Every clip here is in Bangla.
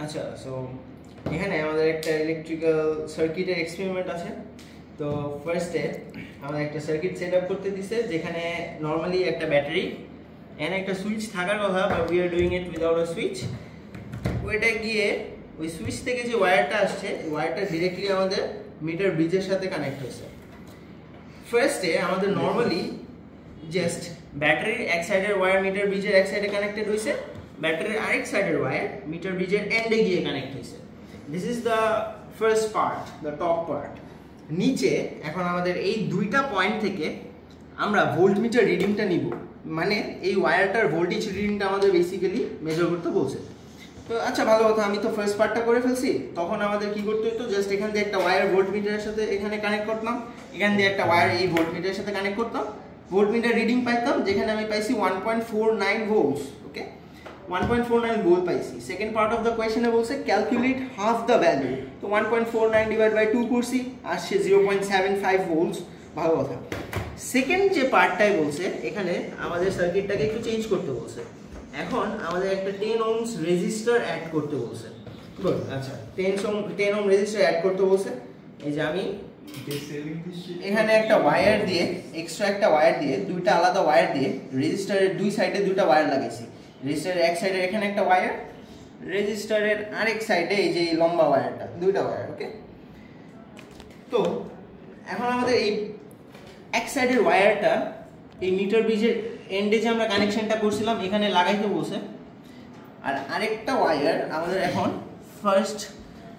আচ্ছা, সো এখানে আমাদের একটা ইলেকট্রিক্যাল সার্কিটের এক্সপেরিমেন্ট আছে। তো ফার্স্টে আমাদের একটা সার্কিট সেট আপ করতে দিছে, যেখানে নর্মালি একটা ব্যাটারি এন্ড একটা সুইচ থাকার কথা, but we are doing it without a switch. ওইটা গিয়ে ওই সুইচ থেকে যে ওয়্যারটা আসছে, ওয়্যারটা ডিরেক্টলি আমাদের মিটার ব্রিজের সাথে কানেক্ট হয়েছে। ফার্স্টে আমাদের নর্মালি জাস্ট ব্যাটারির এক সাইডের ওয়্যার মিটার ব্রিজের এক সাইডে কানেক্টেড হয়েছে, ব্যাটারির আরেক সাইডের ওয়্যার মিটার ব্রিজের এন্ডে গিয়ে কানেক্ট হয়েছে। This is the first part, the top part. নিচে এখন আমাদের এই দুইটা পয়েন্ট থেকে আমরা ভোল্ট মিটার রিডিংটা নিব, মানে এই ওয়্যারটার ভোল্টেজ রিডিংটা আমাদের বেসিক্যালি মেজার করতে বলছে। তো আচ্ছা, ভালো কথা, আমি তো ফার্স্ট পার্টটা করে ফেলছি। তখন আমাদের কি করতে হতো, জাস্ট এখান দিয়ে একটা ওয়্যার ভোল্ট মিটারের সাথে এখানে কানেক্ট করতাম, এখান দিয়ে একটা ওয়্যার এই ভোল্ট মিটারের সাথে কানেক্ট করতাম, ভোল্ট মিটার রিডিং পাইতাম, যেখানে আমি পাইছি 1.49 ভোল্টস। ওকে, 1.49 ভোল্ট পাইছি। সেকেন্ড পার্ট অফ দ্য কোয়েশ্চেনে বলছে ক্যালকুলেট হাফ দ্য ভ্যালু। তো 1.49 ডিভাইড বাই 2 করছি, আসছে 0.75 ভোল্টস। ভালো কথা। সেকেন্ড যে পার্টটাই বলছে, এখানে আমাদের সার্কিটটাকে একটু চেঞ্জ করতে বলছে। এখন আমাদের একটা 10 ওহমস রেজিস্টার অ্যাড করতে বলছে। গুড। আচ্ছা, 10 ওহম রেজিস্টার অ্যাড করতে বলছে। এই যে আমি এখানে একটা ওয়্যার দিয়ে, এক্সট্রা একটা ওয়্যার দিয়ে, দুইটা আলাদা ওয়্যার দিয়ে রেজিস্টারের দুই সাইডে দুইটা ওয়্যার লাগাইছি। রেজিস্টারের এক সাইডে এখানে একটা ওয়্যার, রেজিস্টারের আরেক সাইডে এই যে লম্বা ওয়্যারটা, দুইটা ওয়্যার। ওকে, তো এখন আমাদের এই এক সাইডের ওয়্যারটা এই মিটার ব্রিজের এন্ডে যে আমরা কানেকশনটা করছিলাম এখানে লাগাইতে বলছে, আর আরেকটা ওয়্যার আমাদের এখন ফার্স্ট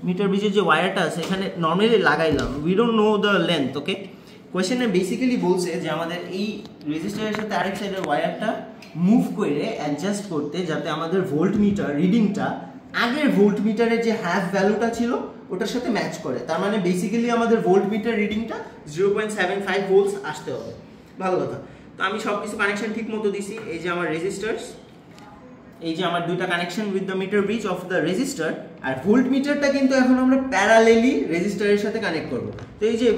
মিটার ব্রিজের যে ওয়্যারটা আছে এখানে নর্মালি লাগাইলাম। We don't know the length. Okay, কোয়েশ্চেনে বেসিক্যালি বলছে যে আমাদের এই রেজিস্টারের সাথে আরেক সাইডের ওয়্যারটা মুভ করে অ্যাডজাস্ট করতে, যাতে আমাদের ভোল্ট মিটার রিডিংটা আগের ভোল্ট মিটারের যে হাফ ভ্যালুটা ছিল ওটার সাথে ম্যাচ করে। তার মানে বেসিক্যালি আমাদের ভোল্ট মিটার রিডিংটা 0.75 ভোল্টস আসতে হবে। ভালো কথা। তো আমি সব কিছু কানেকশন ঠিক মতো দিছি। এই যে আমার রেজিস্টার্স, এই যে আমার দুইটা connection with the meter bridge of the resistor, আর ভোল্ট মিটারটা কিন্তু এখন আমরা প্যারালেলি রেজিস্টারের সাথে কানেক্ট করব। তো এই যে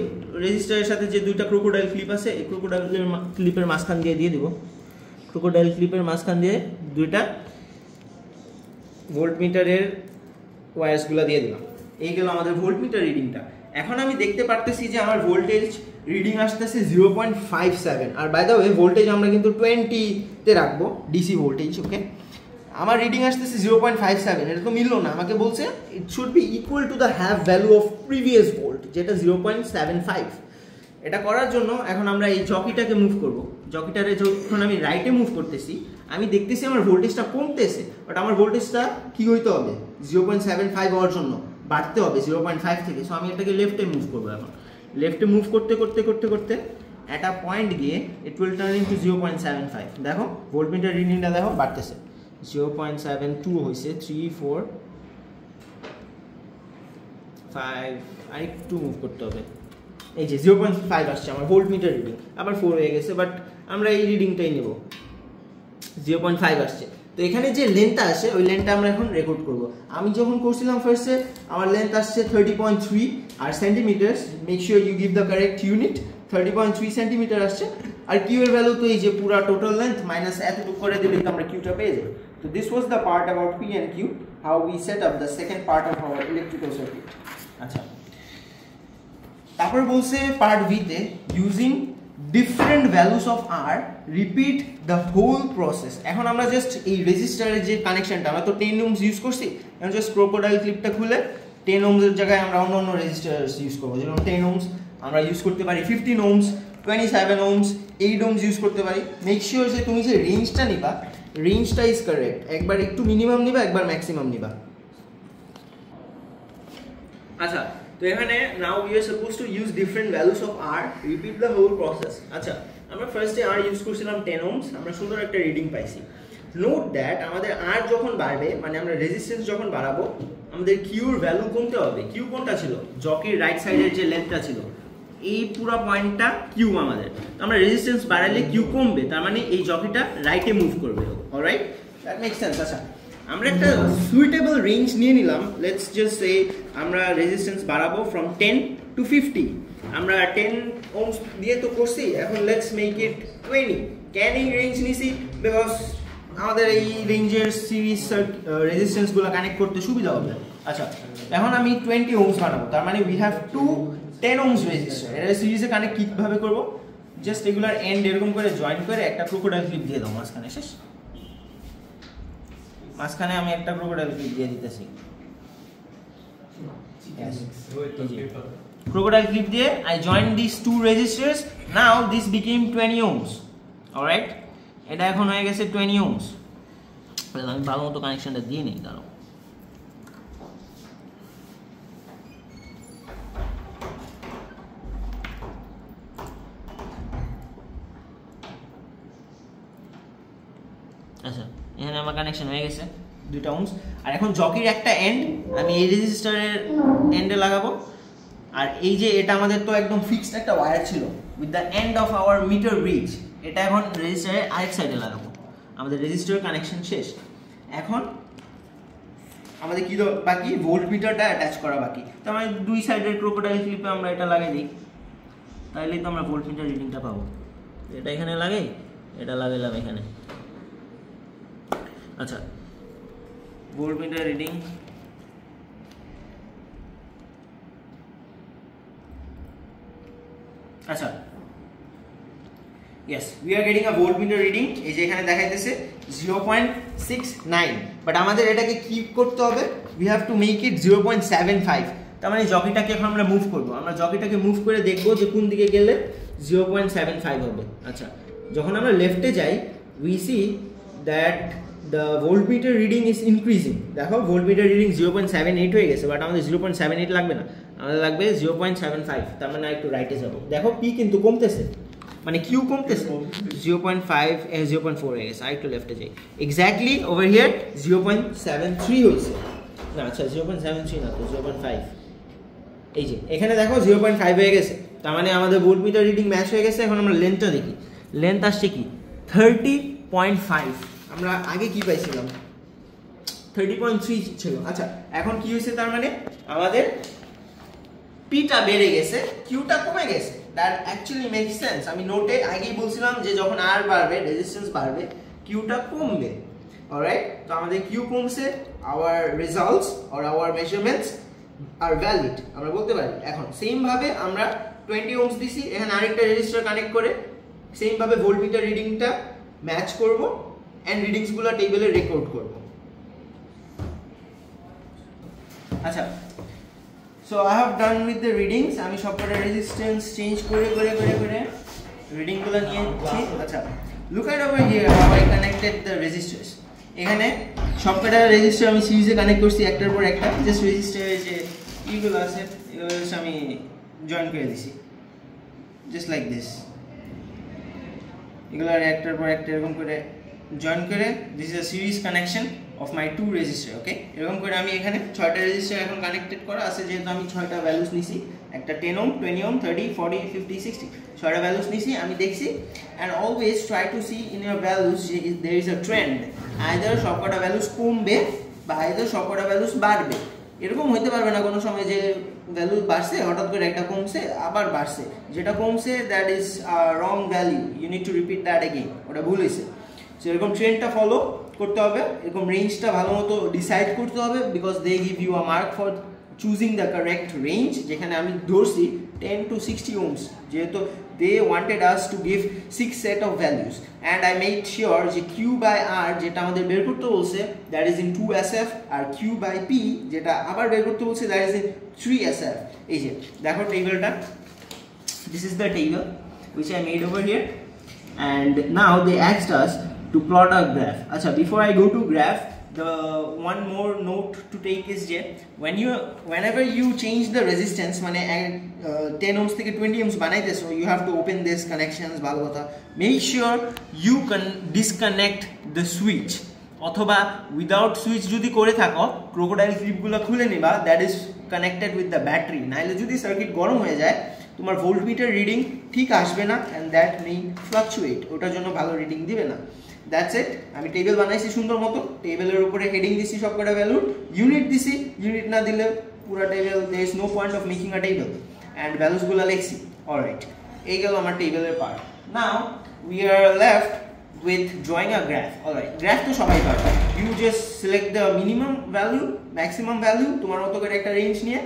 রেজিস্টারের সাথে যে দুইটা ক্রোকোডাইল ক্লিপ আছে, এই ক্রোকোডাইল ক্লিপের মাঝখান দিয়ে দিব, ক্রোকোডাইল ক্লিপের মাঝখান দিয়ে দুইটা ভোল্ট মিটারের ওয়্যারসগুলো দিয়ে দিলাম। এই গেল আমাদের ভোল্ট মিটার রিডিংটা। এখন আমি দেখতে পারতেছি যে আমার ভোল্টেজ রিডিং আসতেছে 0.57। আর বাই দ্য ওয়ে ভোল্টেজ আমরা কিন্তু 20-তে রাখবো, ডিসি ভোল্টেজ। ওকে, আমার রিডিং আসতেছে 0.57। এটা তো মিললো না, আমাকে বলছে it should be equal to the have value of previous volt, যেটা 0.75। এটা করার জন্য এখন আমরা এই জকিটাকে মুভ করব। জকিটারে যখন আমি রাইটে মুভ করতেছি, আমি দেখতেছি আমার ভোল্টেজটা কমতেছে, বাট আমার ভোল্টেজটা কি হইতে হবে, 0.75 হওয়ার জন্য বাড়তে হবে 0.5 থেকে। সো আমি এটাকে লেফটে মুভ করবো। এখন লেফটে মুভ করতে করতে করতে করতে একটা পয়েন্ট গিয়ে ইট উইল টার্ন ইনটু 0.75। দেখো ভোল্টমিটার রিডিংটা দেখো বাড়তেছে, 0.72 হয়েছে, 3, 4, 5, আর একটু মুভ করতে হবে। এই যে 0.5 আসছে আমার ভোল্টমিটার রিডিং, আবার 4 হয়ে গেছে, বাট আমরা এই রিডিংটাই নেব। 0.5 আসছে। তো এখানে যে লেন্থটা আসে ওই লেন্থটা আমরা এখন রেকর্ড করব। আমি যখন করছিলাম ফার্স্টে আমার লেন্থ আসছে 30.3 আর centimetre. Make sure you give the correct unit. 30.3 centimetre আসছে। আর কিউ এর ভ্যালু তো এই যে পুরা টোটাল লেন্থ মাইনাস এতটুকু করে দিলেই তো আমরা কিউটা পেয়ে যাব। তো this was the part about p and q, how we set up the second part of our electrical circuit. আচ্ছা, তারপর বলছে পার্ট বি তে using different values of R repeat the whole process. এখন আমরা জাস্ট এই রেজিস্টারের যে কানেকশনটা, আমরা তো 10 ওহমস ইউজ করছি, এখন জাস্ট ক্রোকোডাইল ক্লিপটা খুলে 10 ওহমসের জায়গায় আমরা অন্য অন্য রেজিস্টার ইউজ করবো। যেমন 10 ওহমস আমরা ইউজ করতে পারি, 15 ওহমস, 27 ওহমস, 8 ওহমস ইউজ করতে পারি। মেক শিওর যে তুমি যে রেঞ্জটা নিবা, রেঞ্জটা ইজ কারেক্ট। একবার একটু মিনিমাম নিবা, একবার ম্যাক্সিমাম নিবা। আচ্ছা, তো এখানে now we are suppose to use different values of R, repeat the whole process. আচ্ছা, আমরা ফার্স্টে আর ইউজ করছিলাম 10 ওহমস, আমরা সুন্দর একটা রিডিং পাইছি। নোট দ্যাট আমাদের আর যখন বাড়বে, মানে আমরা রেজিস্ট্যান্স যখন বাড়াবো, আমাদের কিউর ভ্যালু কমতে হবে। কিউ কোনটা ছিল, জকির রাইট সাইডের যে লেন্থটা ছিল, এই পুরো পয়েন্টটা কিউ আমাদের। আমরা রেজিস্ট্যান্স বাড়ালে কিউ কমবে, তার মানে এই জকিটা রাইটে মুভ করবে। Alright, that makes sense. আচ্ছা, আমরা একটা সুইটেবল রেঞ্জ নিয়ে নিলাম। লেটস জাস্ট সে আমরা রেজিস্ট্যান্স বাড়াবো ফ্রম 10 to 50। আমরা 10 ওহমস দিয়ে তো করছি, এখন লেটস মেক ইট 20। কেন এই রেঞ্জ নিছি, বিকজ আমাদের এই রেঞ্জের সিরিজ রেজিস্ট্যান্সগুলো কানেক্ট করতে সুবিধা হবে। আচ্ছা, এখন আমি 20 ওহমস বানাবো, তার মানে we have to 10 Ohm's register. এটা সিরিজে কানেক্ট কিভাবে করব? জাস্ট এগুলার এন্ড এরকম করে জয়েন করে একটা ক্রোকোডাইল ক্লিপ দিয়ে দাও মাঝখানে। শেষ, মাঝখানে আমি একটা ক্রোকোডাইল ক্লিপ দিয়ে দিতেছি। Crocodile clip দিয়ে I joined these two resistors. Now this became 20 ohms. Alright, এটা এখন হয়ে গেছে 20 ohms। আমি ভালো মতো কানেকশনটা দিয়ে নেই, দাঁড়াও। আচ্ছা, এখানে আমার কানেকশন হয়ে গেছে 2 ohms। আর এখন জকির একটা এন্ড আমি এই রেজিস্টারের এন্ডে লাগাবো। আর এই যে এটা আমাদের তো একদম ফিক্সড একটা ওয়্যার ছিল with the end of our meter bridge, এটা এখন রেজিস্টারের আরেক সাইডে লাগাবো। আমাদের রেজিস্টারের কানেকশন শেষ। এখন আমাদের কি বাকি? ভোল্ট মিটারটা অ্যাটাচ করা বাকি। তো আমরা দুই সাইডের ক্রোকোডাইল ক্লিপে আমরা এটা লাগিয়ে দিই, তাইলেই তো আমরা ভোল্ট মিটার রিডিংটা পাবো। এটা এখানে লাগাই, এটা লাগাইলাম এখানে। আচ্ছা, ভোল্ট মিটার রিডিং আচ্ছা, yes, we are getting a voltmeter reading। এই যে এখানে দেখাইতেছে 0.69, বাট আমাদের এটাকে কি করতে হবে? we have to make it 0.75। তার মানে জকিটাকে এখন আমরা মুভ করব। আমরা জকিটাকে মুভ করে দেখব যে কোন দিকে গেলে 0.75 হবে। আচ্ছা, যখন আমরা লেফটে যাই we see that the voltmeter reading is increasing। দেখো voltmeter reading 0.78 হয়ে গেছে, বাট আমাদের 0.78 লাগবে না, আমাদের লাগবে 0.75। তার মানে একটু রাইটে যাব। দেখো পি কিন্তু কমতেছে, মানে কিউ কমতেছে। 0.5 0.4 হয়ে গেছে। আর একটু লেফটে যাই, এক্স্যাক্টলি ওভার হিয়ার 0.73 হয়েছে না। আচ্ছা, 0.73 না তো 0.5। এই যে এখানে দেখো 0.5 হয়ে গেছে, তার মানে আমাদের ভোল্টমিটার রিডিং ম্যাচ হয়ে গেছে। এখন আমরা লেন্থটা দেখি, লেন্থ আসছে কি 30.5। আমরা আগে কি পাইছিলাম? 30.3 ছিল। আচ্ছা, এখন কি হয়েছে? তার মানে আমাদের পিটা বেড়ে গেছে, কিউটা কমে গেছে। That actually makes sense. আমি নোটে আগেই বলছিলাম যে যখন আর বাড়বে, রেজিস্ট্যান্স বাড়বে, কিউটা কমবে। অলরাইট, তো আমাদের কিউ কমছে, our results or our measurements are valid, আমরা বলতে পারি। এখন সেম ভাবে আমরা 20 ওহমস দিছি, এখানে আরেকটা রেজিস্টার কানেক্ট করে সেম ভাবে ভোল্টমিটার রিডিংটা ম্যাচ করব এন্ড রিডিংসগুলো টেবিলে রেকর্ড করব। আচ্ছা, so I have done with the readings। আমি সবকটা রেজিস্ট্যান্স চেঞ্জ করে রিডিং গুলো নিয়েছি। আচ্ছা, look at over here how I connected the resistors। এখানে সবকটা রেজিস্টার আমি সিরিজে কানেক্ট করছি একটার পর একটা। জাস্ট রেজিস্টারে যে এইগুলো আছে এগুলো আমি জয়েন করে দিছি, জাস্ট লাইক দিস। এগুলো একটার পর একটা এরকম করে জয়েন করে, this is a series connection of my two resistor। ওকে, এরকম করে আমি এখানে 6টা রেজিস্টার এখন কানেক্টেড করা আছে। যেহেতু আমি 6টা ভ্যালুস নিছি, একটা 10 ওহম, 20 ওহম, 30, 40, 50, 60, 6টা ভ্যালুস নিছি আমি দেখছি। and always try to see in your values there is a trend, either সবকটা ভ্যালুস কমবে বা either সবকটা ভ্যালুস বাড়বে। এরকম হইতে পারবে না কোনো সময় যে ভ্যালু বাড়ছে হঠাৎ করে একটা কমছে আবার বাড়ছে। যেটা কমছে that is wrong value, you need to repeat that again, ওটা ভুল হয়েছে। সো এরকম ট্রেন্ডটা ফলো করতে হবে, এরকম রেঞ্জটা ভালো মতো ডিসাইড করতে হবে, because they give you a mark for choosing the correct range. যেখানে আমি ধরছি 10 to 60 ohms, যেহেতু they wanted us to give 6 set of values and I made sure যে Q by R যেটা আমাদের বের করতে বলছে that is in 2SF, R Q by P যেটা আবার বের করতে বলছে that is in 3SF। এই যে দেখো টেবিলটা, this is the table which I made over here, and now they asked us to plot a graph. Acha, before I go to graph, the one more note to take is যে whenever you change the resistance, মানে 10 ohms থেকে 20 ohms বানাইতেছো, you have to open this connections, ভালো কথা। make sure you can disconnect the switch, অথবা উইদাউট সুইচ যদি করে থাকো ক্রোকোডাইল ক্লিপগুলো খুলে নিবা, that is connected with the battery. নাইলে যদি সার্কিট গরম হয়ে যায় তোমার ভোল্টমিটার রিডিং ঠিক আসবে না, অ্যান্ড দ্যাট মে ফ্লাকচুয়েট, ওটার জন্য ভালো রিডিং দিবে না। That's it. আমি টেবিল বানাইছি সুন্দর মতো, টেবিলের উপরে হেডিং দিছি সবকটা ভ্যালুর, ইউনিট দিছি, ইউনিট না দিলে পুরো table, there is no point of making a table, and ভ্যালুসগুলো লিখছি। অলরাইট, এই গেল আমার টেবিলের part. Now we are left with drawing a graph. Alright, graph তো সবাই পারে। You just select the minimum value, maximum value, তোমার মতো করে একটা রেঞ্জ নিয়ে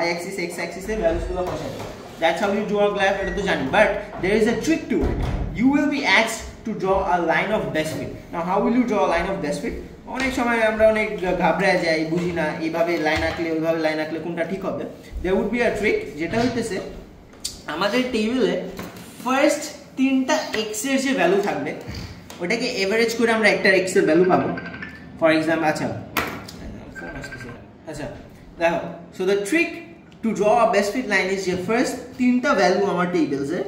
y axis x axis এর ভ্যালুস গুলো বসাবে। That's how you draw a graph, এটা তো জানি। But there is a trick to it. You will be asked to draw a line of best fit. Now how will you draw a line of best fit? অনেক সময় আমরা অনেক ঘাবড়ে যাই, বুঝি না এইভাবে লাইন আঁকলে ওইভাবে লাইন আঁকলে কোনটা ঠিক হবে। There would be a trick, যেটা হইতেছে আমাদের টেবিলে ফার্স্ট তিনটা x এর যে ভ্যালু থাকবে ওটাকে এভারেজ করে আমরা একটা x এর ভ্যালু পাবো। ফর এক্সাম্পল আচ্ছা দেখো, so the trick to draw a best fit line is যে ফার্স্ট তিনটা ভ্যালু আমার টেবিলসে,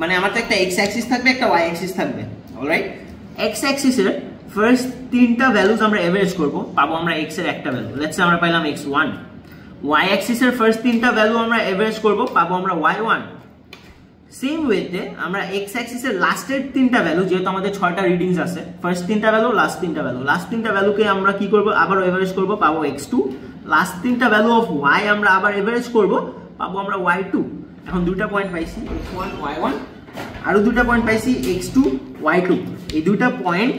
মানে আমার তো একটা x অ্যাক্সিস থাকবে একটা y অ্যাক্সিস থাকবে। অলরাইট, x অ্যাক্সিসের ফার্স্ট তিনটা ভ্যালুজ আমরা এভারেজ করব, পাবো আমরা x এর একটা ভ্যালু, লেটস সে আমরা পাইলাম x1। y অ্যাক্সিসের ফার্স্ট তিনটা ভ্যালু আমরা এভারেজ করব, পাবো আমরা y1। সেম ওয়েতে আমরা x অ্যাক্সিসের লাস্টের তিনটা ভ্যালু, যেহেতু আমাদের 6টা রিডিংস আছে, ফার্স্ট তিনটা ভ্যালু লাস্ট তিনটা ভ্যালুকে আমরা কি করব, আবার এভারেজ করব, পাবো x2। লাস্ট তিনটা ভ্যালু অফ y আমরা আবার এভারেজ করব, পাবো আমরা y2। এখন দুটো পয়েন্ট পাইছি x1 y1, আরো দুটো পয়েন্ট পাইছি x2 y2। এই দুটো পয়েন্ট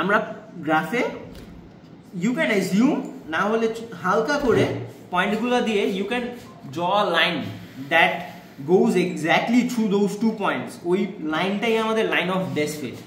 আমরা গ্রাফে ইউ ক্যান অ্যাজিউম, না হলে হালকা করে পয়েন্টগুলো দিয়ে you can draw a line that goes exactly through those 2 points. ওই লাইনটাই আমাদের লাইন অফ বেস্ট ফিট।